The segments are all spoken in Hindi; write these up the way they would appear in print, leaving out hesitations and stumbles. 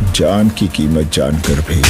जान की कीमत जानकर भी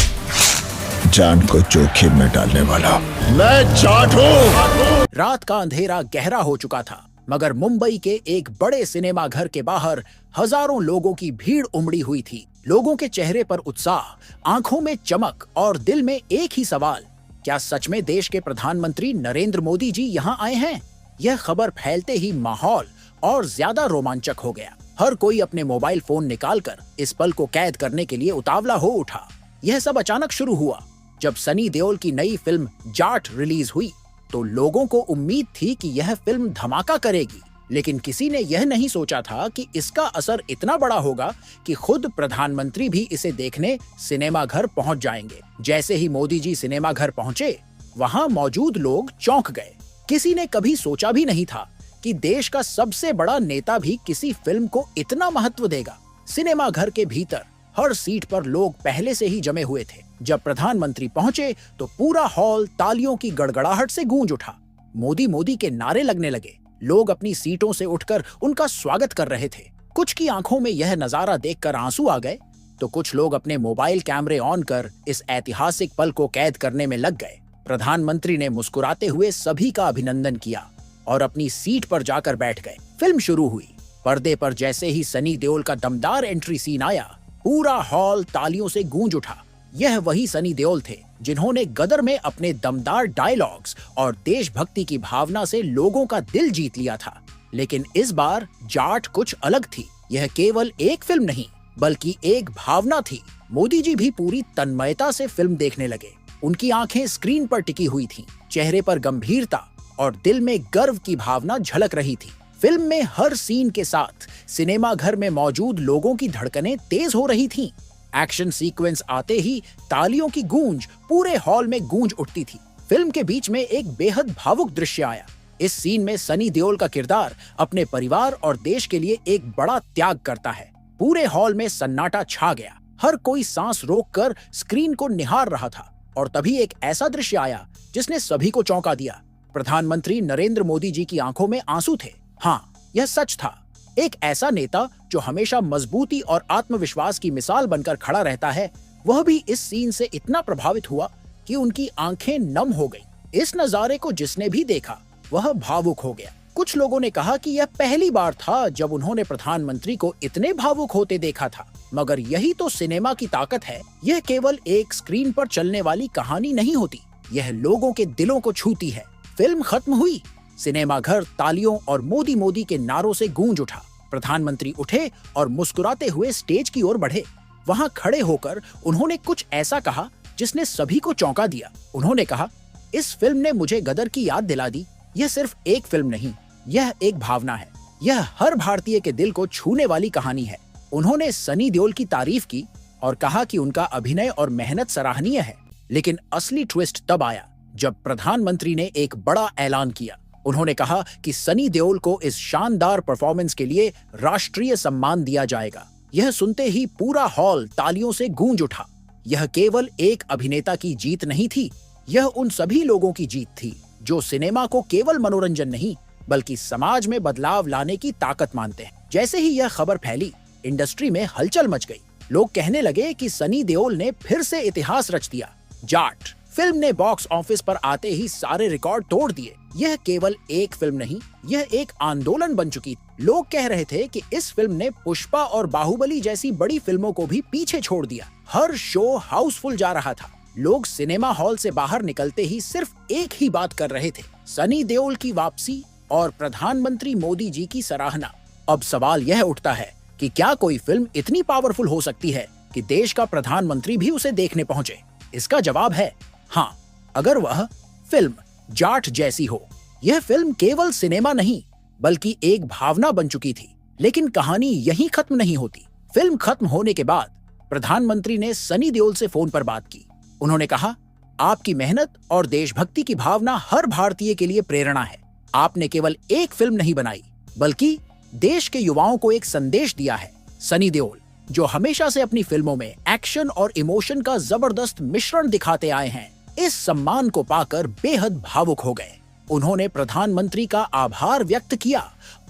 जान को जोखिम में डालने वाला मैं जाट हूं। रात का अंधेरा गहरा हो चुका था, मगर मुंबई के एक बड़े सिनेमा घर के बाहर हजारों लोगों की भीड़ उमड़ी हुई थी। लोगों के चेहरे पर उत्साह, आंखों में चमक और दिल में एक ही सवाल, क्या सच में देश के प्रधानमंत्री नरेंद्र मोदी जी यहाँ आए हैं? यह खबर फैलते ही माहौल और ज्यादा रोमांचक हो गया। हर कोई अपने मोबाइल फोन निकालकर इस पल को कैद करने के लिए उतावला हो उठा। यह सब अचानक शुरू हुआ जब सनी देओल की नई फिल्म जाट रिलीज हुई। तो लोगों को उम्मीद थी कि यह फिल्म धमाका करेगी, लेकिन किसी ने यह नहीं सोचा था कि इसका असर इतना बड़ा होगा कि खुद प्रधानमंत्री भी इसे देखने सिनेमा घर पहुंच जाएंगे। जैसे ही मोदी जी सिनेमा घर पहुंचे, वहां मौजूद लोग चौंक गए। किसी ने कभी सोचा भी नहीं था कि देश का सबसे बड़ा नेता भी किसी फिल्म को इतना महत्व देगा। सिनेमा घर के भीतर हर सीट पर लोग पहले से ही जमे हुए थे। जब प्रधानमंत्री पहुंचे तो पूरा हॉल तालियों की गड़गड़ाहट से गूंज उठा। मोदी मोदी के नारे लगने लगे। लोग अपनी सीटों से उठकर उनका स्वागत कर रहे थे। कुछ की आंखों में यह नजारा देखकर आंसू आ गए, तो कुछ लोग अपने मोबाइल कैमरे ऑन कर इस ऐतिहासिक पल को कैद करने में लग गए। प्रधानमंत्री ने मुस्कुराते हुए सभी का अभिनंदन किया और अपनी सीट पर जाकर बैठ गए। फिल्म शुरू हुई। पर्दे पर जैसे ही सनी देओल का दमदार एंट्री सीन आया, पूरा हॉल तालियों से गूंज उठा। यह वही सनी देओल थे जिन्होंने गदर में अपने दमदार डायलॉग्स और देशभक्ति की भावना से लोगों का दिल जीत लिया था। लेकिन इस बार जाट कुछ अलग थी। यह केवल एक फिल्म नहीं, बल्कि एक भावना थी। मोदी जी भी पूरी तन्मयता से फिल्म देखने लगे। उनकी आंखें स्क्रीन पर टिकी हुई थीं, चेहरे पर गंभीरता और दिल में गर्व की भावना झलक रही थी। फिल्म में हर सीन के साथ सिनेमा घर में मौजूद लोगों की धड़कनें तेज हो रही थीं। एक्शन सीक्वेंस आते ही तालियों की गूंज पूरे हॉल में गूंज उठती थी। फिल्म के बीच में एक बेहद भावुक दृश्य आया। इस सीन में सनी देओल का किरदार अपने परिवार और देश के लिए एक बड़ा त्याग करता है। पूरे हॉल में सन्नाटा छा गया। हर कोई सांस रोककर स्क्रीन को निहार रहा था। और तभी एक ऐसा दृश्य आया जिसने सभी को चौंका दिया। प्रधानमंत्री नरेंद्र मोदी जी की आंखों में आंसू थे। हाँ, यह सच था। एक ऐसा नेता जो हमेशा मजबूती और आत्मविश्वास की मिसाल बनकर खड़ा रहता है, वह भी इस सीन से इतना प्रभावित हुआ कि उनकी आंखें नम हो गईं। इस नजारे को जिसने भी देखा वह भावुक हो गया। कुछ लोगों ने कहा कि यह पहली बार था जब उन्होंने प्रधानमंत्री को इतने भावुक होते देखा था। मगर यही तो सिनेमा की ताकत है। यह केवल एक स्क्रीन पर चलने वाली कहानी नहीं होती, यह लोगों के दिलों को छूती है। फिल्म खत्म हुई। सिनेमा घर तालियों और मोदी मोदी के नारों से गूंज उठा। प्रधानमंत्री उठे और मुस्कुराते हुए स्टेज की ओर बढ़े। वहां खड़े होकर उन्होंने कुछ ऐसा कहा जिसने सभी को चौंका दिया। उन्होंने कहा, इस फिल्म ने मुझे गदर की याद दिला दी। यह सिर्फ एक फिल्म नहीं, यह एक भावना है। यह हर भारतीय के दिल को छूने वाली कहानी है। उन्होंने सनी देओल की तारीफ की और कहा कि उनका अभिनय और मेहनत सराहनीय है। लेकिन असली ट्विस्ट तब आया जब प्रधानमंत्री ने एक बड़ा ऐलान किया। उन्होंने कहा कि सनी देओल को इस शानदार परफॉर्मेंस के लिए राष्ट्रीय सम्मान दिया जाएगा। यह सुनते ही पूरा हॉल तालियों से गूंज उठा। यह केवल एक अभिनेता की जीत नहीं थी, यह उन सभी लोगों की जीत थी जो सिनेमा को केवल मनोरंजन नहीं, बल्कि समाज में बदलाव लाने की ताकत मानते हैं। जैसे ही यह खबर फैली, इंडस्ट्री में हलचल मच गई। लोग कहने लगे कि सनी देओल ने फिर से इतिहास रच दिया। जाट फिल्म ने बॉक्स ऑफिस पर आते ही सारे रिकॉर्ड तोड़ दिए। यह केवल एक फिल्म नहीं, यह एक आंदोलन बन चुकी। लोग कह रहे थे कि इस फिल्म ने पुष्पा और बाहुबली जैसी बड़ी फिल्मों को भी पीछे छोड़ दिया। हर शो हाउसफुल जा रहा था। लोग सिनेमा हॉल से बाहर निकलते ही सिर्फ एक ही बात कर रहे थे, सनी देओल की वापसी और प्रधानमंत्री मोदी जी की सराहना। अब सवाल यह उठता है कि क्या कोई फिल्म इतनी पावरफुल हो सकती है कि देश का प्रधानमंत्री भी उसे देखने पहुंचे? इसका जवाब है हाँ, अगर वह फिल्म जाट जैसी हो। यह फिल्म केवल सिनेमा नहीं, बल्कि एक भावना बन चुकी थी। लेकिन कहानी यहीं खत्म नहीं होती। फिल्म खत्म होने के बाद प्रधानमंत्री ने सनी देओल से फोन पर बात की। उन्होंने कहा, आपकी मेहनत और देशभक्ति की भावना हर भारतीय के लिए प्रेरणा है। आपने केवल एक फिल्म नहीं बनाई, बल्कि देश के युवाओं को एक संदेश दिया है। सनी देओल, जो हमेशा से अपनी फिल्मों में एक्शन और इमोशन का जबरदस्त मिश्रण दिखाते आए हैं, इस सम्मान को पाकर बेहद भावुक हो गए। उन्होंने प्रधानमंत्री का आभार व्यक्त किया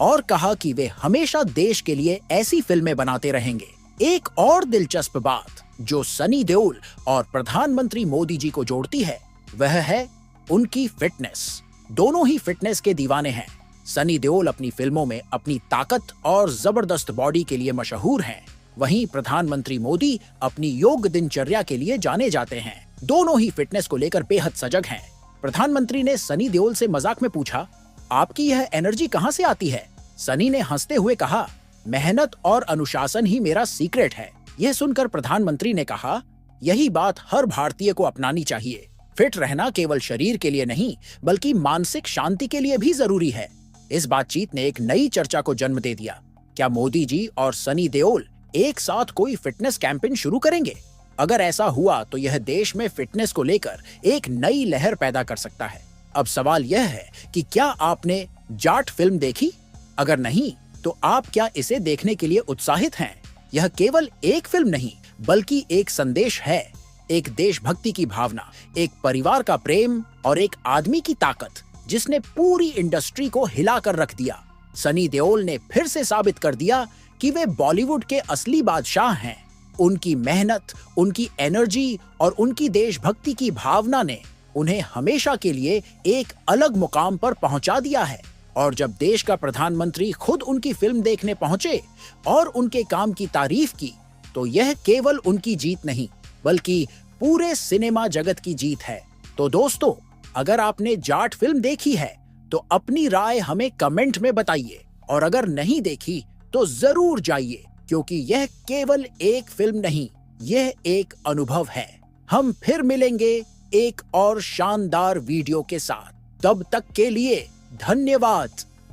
और कहा कि वे हमेशा देश के लिए ऐसी फिल्में बनाते रहेंगे। एक और दिलचस्प बात जो सनी देओल और प्रधानमंत्री मोदी जी को जोड़ती है वह है उनकी फिटनेस। दोनों ही फिटनेस के दीवाने हैं। सनी देओल अपनी फिल्मों में अपनी ताकत और जबरदस्त बॉडी के लिए मशहूर हैं, वहीं प्रधानमंत्री मोदी अपनी योग दिनचर्या के लिए जाने जाते हैं। दोनों ही फिटनेस को लेकर बेहद सजग हैं। प्रधानमंत्री ने सनी देओल से मजाक में पूछा, आपकी यह एनर्जी कहां से आती है? सनी ने हंसते हुए कहा, मेहनत और अनुशासन ही मेरा सीक्रेट है। यह सुनकर प्रधानमंत्री ने कहा, यही बात हर भारतीय को अपनानी चाहिए। फिट रहना केवल शरीर के लिए नहीं बल्कि मानसिक शांति के लिए भी जरूरी है। इस बातचीत ने एक नई चर्चा को जन्म दे दिया। क्या मोदी जी और सनी देओल एक साथ कोई फिटनेस कैंपेन शुरू करेंगे? अगर ऐसा हुआ तो यह देश में फिटनेस को लेकर एक नई लहर पैदा कर सकता है। अब सवाल यह है कि क्या आपने जाट फिल्म देखी? अगर नहीं तो आप क्या इसे देखने के लिए उत्साहित हैं? यह केवल एक फिल्म नहीं बल्कि एक संदेश है, एक देशभक्ति की भावना, एक परिवार का प्रेम और एक आदमी की ताकत जिसने पूरी इंडस्ट्री को हिलाकर रख दिया। सनी देओल ने फिर से साबित कर दिया कि वे बॉलीवुड के असली बादशाह हैं। उनकी मेहनत, उनकी एनर्जी और उनकी देशभक्ति की भावना ने उन्हें हमेशा के लिए एक अलग मुकाम पर पहुंचा दिया है। और जब देश का प्रधानमंत्री खुद उनकी फिल्म देखने पहुंचे और उनके काम की तारीफ की, तो यह केवल उनकी जीत नहीं बल्कि पूरे सिनेमा जगत की जीत है। तो दोस्तों, अगर आपने जाट फिल्म देखी है तो अपनी राय हमें कमेंट में बताइए, और अगर नहीं देखी तो जरूर जाइए, क्योंकि यह केवल एक फिल्म नहीं, यह एक अनुभव है। हम फिर मिलेंगे एक और शानदार वीडियो के साथ। तब तक के लिए धन्यवाद।